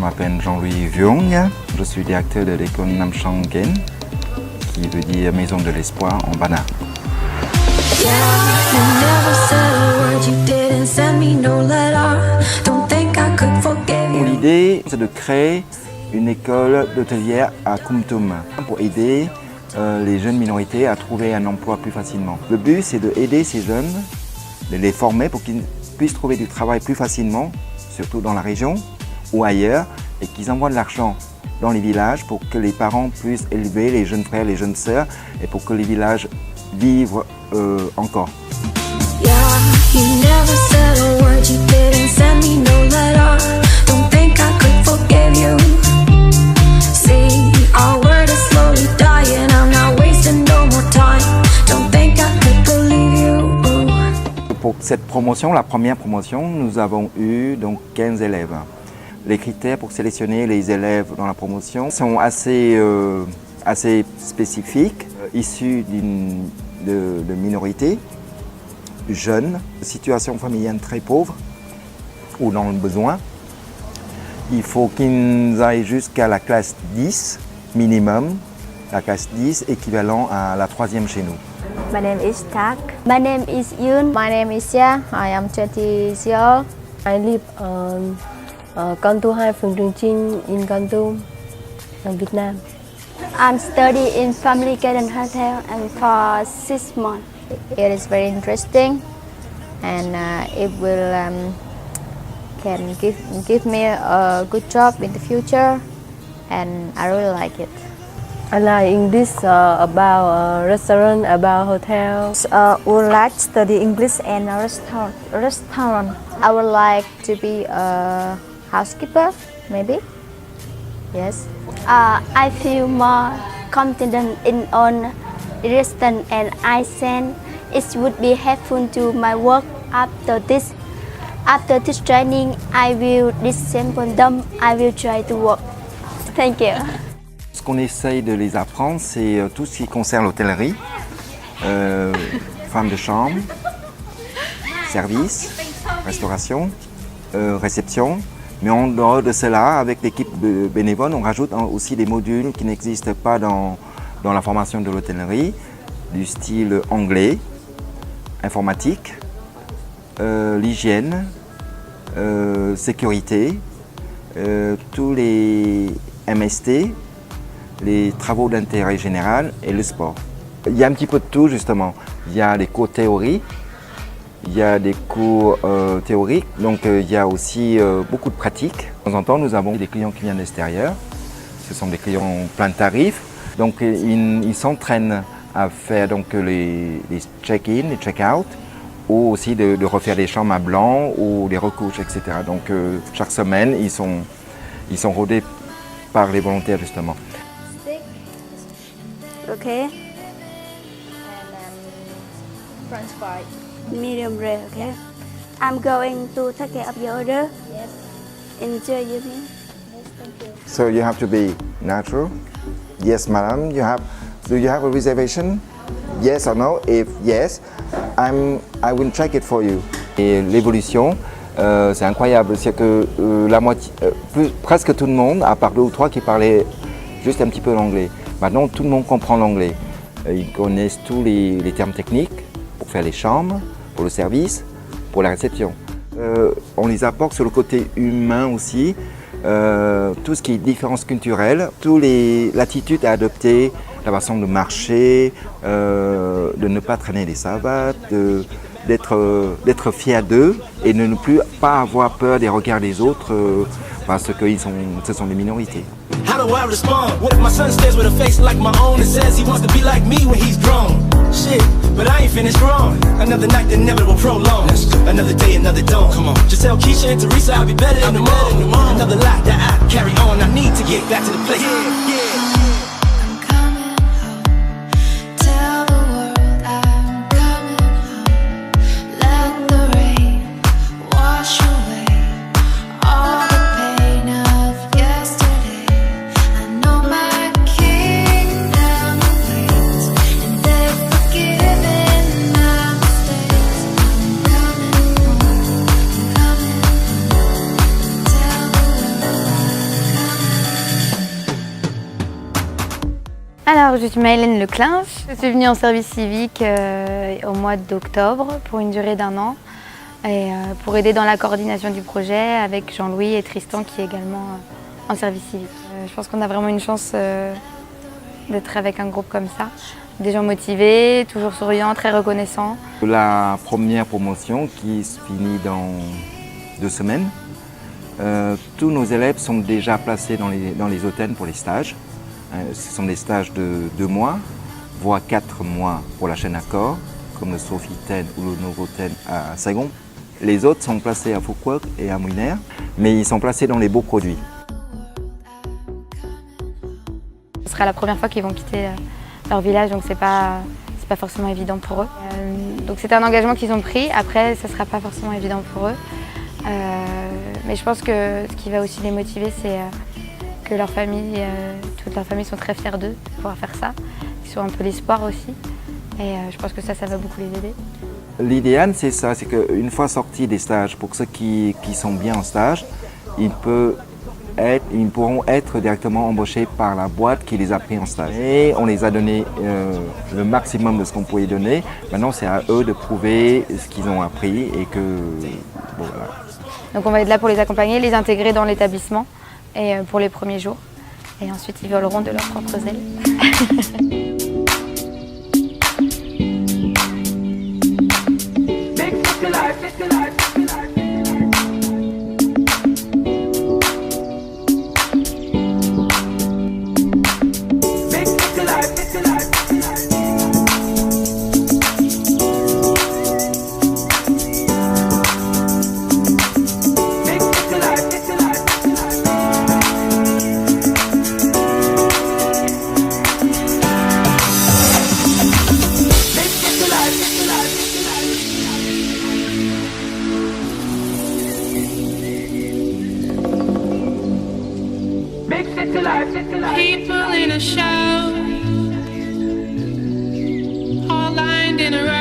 m'appelle Jean-Louis Vuong, je suis directeur de l'école Nam Sang Gen, qui veut dire Maison de l'Espoir en bana. L'idée, c'est de créer une école d'hôtelière à Kumtum pour aider les jeunes minorités à trouver un emploi plus facilement. Le but, c'est d'aider ces jeunes, de les former pour qu'ils puissent trouver du travail plus facilement, surtout dans la région ou ailleurs, et qu'ils envoient de l'argent dans les villages pour que les parents puissent élever les jeunes frères, les jeunes sœurs, et pour que les villages vivent encore. Pour cette promotion, la première promotion, nous avons eu donc 15 élèves. Les critères pour sélectionner les élèves dans la promotion sont assez spécifiques, issus de minorités, jeunes, situation familiale très pauvre ou dans le besoin. Il faut qu'ils aillent jusqu'à la classe 10 minimum, la classe 10 équivalent à la 3e chez nous. My name is Tak. My name is Yun. My name is Xia. I am 20 years old. I live on Kon Tu Hai, phường Trường Chinh in Kon Tum, Vietnam. I'm studying in Family Garden Hotel and for 6 months. It is very interesting and it will can give me a good job in the future and I really like it. I like English about restaurant, about hotels. Would like to study English and restaurant. I would like to be a housekeeper, maybe. Yes. I feel more confident in on restaurant and I think it would be helpful to my work after this. After this training, I will dissemble them. I will try to work. Thank you. Ce qu'on essaye de les apprendre, c'est tout ce qui concerne l'hôtellerie, femme de chambre, service, restauration, réception. Mais en dehors de cela, avec l'équipe bénévole, on rajoute aussi des modules qui n'existent pas dans la formation de l'hôtellerie, du style anglais, informatique, l'hygiène, sécurité, tous les MST, les travaux d'intérêt général et le sport. Il y a un petit peu de tout justement. Il y a des cours théoriques, il y a des cours théoriques, donc il y a aussi beaucoup de pratiques. De temps en temps, nous avons des clients qui viennent de l'extérieur. Ce sont des clients plein de tarifs. Donc ils s'entraînent à faire donc, les check-in, les check-out, ou aussi de refaire des chambres à blanc ou des recouches, etc. Donc chaque semaine, ils sont rodés par les volontaires justement. Okay. And French fry. Medium rare, okay? I'm going to take care of your order. Yes. Enjoy your meal. Yes, thank you. So you have to be natural. Yes, madam. Do you have a reservation? Yes or no? If yes, I will check it for you. Et l'évolution, c'est incroyable. C'est que la moitié, presque tout le monde, à part 2 ou 3 qui parlaient juste un petit peu l'anglais. Maintenant, tout le monde comprend l'anglais. Ils connaissent tous les termes techniques pour faire les chambres, pour le service, pour la réception. On les apporte sur le côté humain aussi, tout ce qui est différence culturelle, l'attitude à adopter, la façon de marcher, de ne pas traîner les savates, d'être fier d'eux et de ne plus pas avoir peur des regards des autres parce que ce sont des minorités. How do I respond? What if my son stares with a face like my own and says he wants to be like me when he's grown? Shit, but I ain't finished growing. Another night that never will prolong. Another day, another dawn. Come on, just tell Keisha and Teresa I'll be better in the morning. Another life that I carry on. I need to get back to the place. Yeah. I'm coming home. Tell the world I'm coming home. Let the rain wash away all the pain of yesterday. I know my kingdom awaits, and they've forgiven my mistakes. I'm coming home. I'm coming home. Tell the world I'm Alors, je suis Maëlène Leclinch. Je suis venue en service civique au mois d'octobre pour une durée d'1 an et pour aider dans la coordination du projet avec Jean-Louis et Tristan qui est également en service civique. Je pense qu'on a vraiment une chance d'être avec un groupe comme ça. Des gens motivés, toujours souriants, très reconnaissants. La première promotion qui se finit dans 2 semaines, tous nos élèves sont déjà placés dans les hôtels pour les stages. Ce sont des stages de 2 mois, voire 4 mois pour la chaîne Accor, comme le Sofitel ou le Novotel à Saigon. Les autres sont placés à Foucault et à Muiner, mais ils sont placés dans les beaux produits. Ce sera la première fois qu'ils vont quitter leur village, donc c'est pas forcément évident pour eux. Donc c'est un engagement qu'ils ont pris. Après, ce sera pas forcément évident pour eux. Mais je pense que ce qui va aussi les motiver, c'est que leur famille, toute leur famille sont très fiers d'eux de pouvoir faire ça. Ils sont un peu l'espoir aussi. Et je pense que ça va beaucoup les aider. L'idéal, c'est ça, c'est qu'une fois sortis des stages, pour ceux qui sont bien en stage, ils pourront être directement embauchés par la boîte qui les a pris en stage. Et on les a donné le maximum de ce qu'on pouvait donner. Maintenant, c'est à eux de prouver ce qu'ils ont appris et que... Bon, voilà. Donc on va être là pour les accompagner, les intégrer dans l'établissement et pour les premiers jours. Et ensuite, ils voleront de leurs propres ailes. People in a show, all lined in a row.